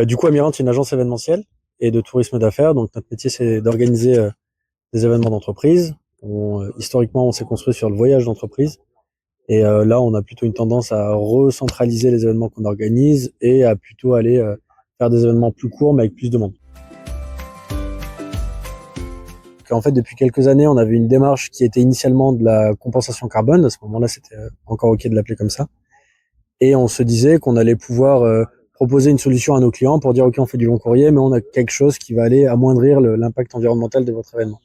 Du coup, Amirante, c'est une agence événementielle et de tourisme d'affaires. Donc, notre métier, c'est d'organiser des événements d'entreprise. Historiquement, on s'est construit sur le voyage d'entreprise. Et là, on a plutôt une tendance à recentraliser les événements qu'on organise et à plutôt aller faire des événements plus courts, mais avec plus de monde. En fait, depuis quelques années, on avait une démarche qui était initialement de la compensation carbone. À ce moment-là, c'était encore OK de l'appeler comme ça. Et on se disait qu'on allait pouvoir proposer une solution à nos clients pour dire OK, on fait du long courrier, mais on a quelque chose qui va aller amoindrir l'impact environnemental de votre événement.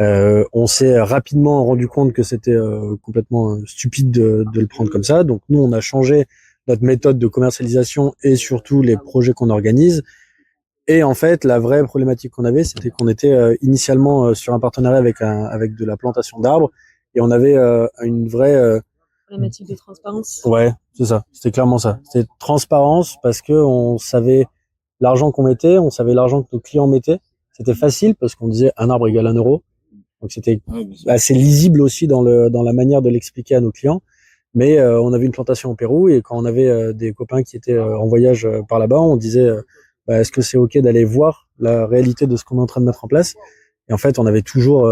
On s'est rapidement rendu compte que c'était complètement stupide de le prendre comme ça. Donc nous, on a changé notre méthode de commercialisation et surtout les projets qu'on organise. Et en fait, la vraie problématique qu'on avait, c'était qu'on était initialement sur un partenariat avec de la plantation d'arbres et on avait une vraie Problématique de transparence. ouais, c'est ça. C'était clairement ça. C'était transparence parce que on savait l'argent qu'on mettait, on savait l'argent que nos clients mettaient. C'était facile parce qu'on disait un arbre égale 1 euro. Donc c'était assez lisible aussi dans la manière de l'expliquer à nos clients. Mais on avait une plantation au Pérou et quand on avait des copains qui étaient en voyage par là-bas, on disait bah, est-ce que c'est OK d'aller voir la réalité de ce qu'on est en train de mettre en place? Et en fait, on avait toujours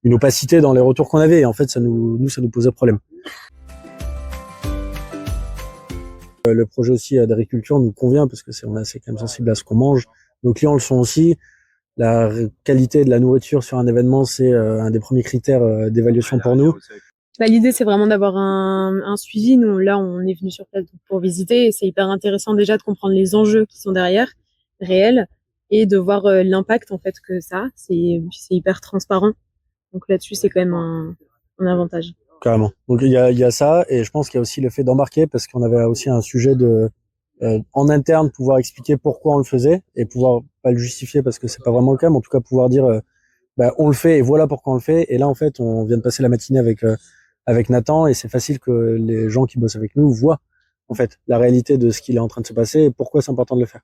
une opacité dans les retours qu'on avait. Et en fait, ça nous posait problème. Le projet aussi d'agriculture nous convient parce que on est assez quand même sensible à ce qu'on mange. Nos clients le sont aussi. La qualité de la nourriture sur un événement, c'est un des premiers critères d'évaluation pour nous. Bah, l'idée, c'est vraiment d'avoir un suivi. Nous, là, on est venu sur place pour visiter et c'est hyper intéressant déjà de comprendre les enjeux qui sont derrière, réels, et de voir l'impact en fait que ça a. C'est hyper transparent. Donc là-dessus, c'est quand même un avantage. Carrément. Donc il y a ça et je pense qu'il y a aussi le fait d'embarquer parce qu'on avait aussi un sujet de en interne pouvoir expliquer pourquoi on le faisait et pouvoir pas le justifier parce que c'est pas vraiment le cas, mais en tout cas pouvoir dire bah, on le fait et voilà pourquoi on le fait. Et là en fait on vient de passer la matinée avec Nathan et c'est facile que les gens qui bossent avec nous voient en fait la réalité de ce qu'il est en train de se passer et pourquoi c'est important de le faire.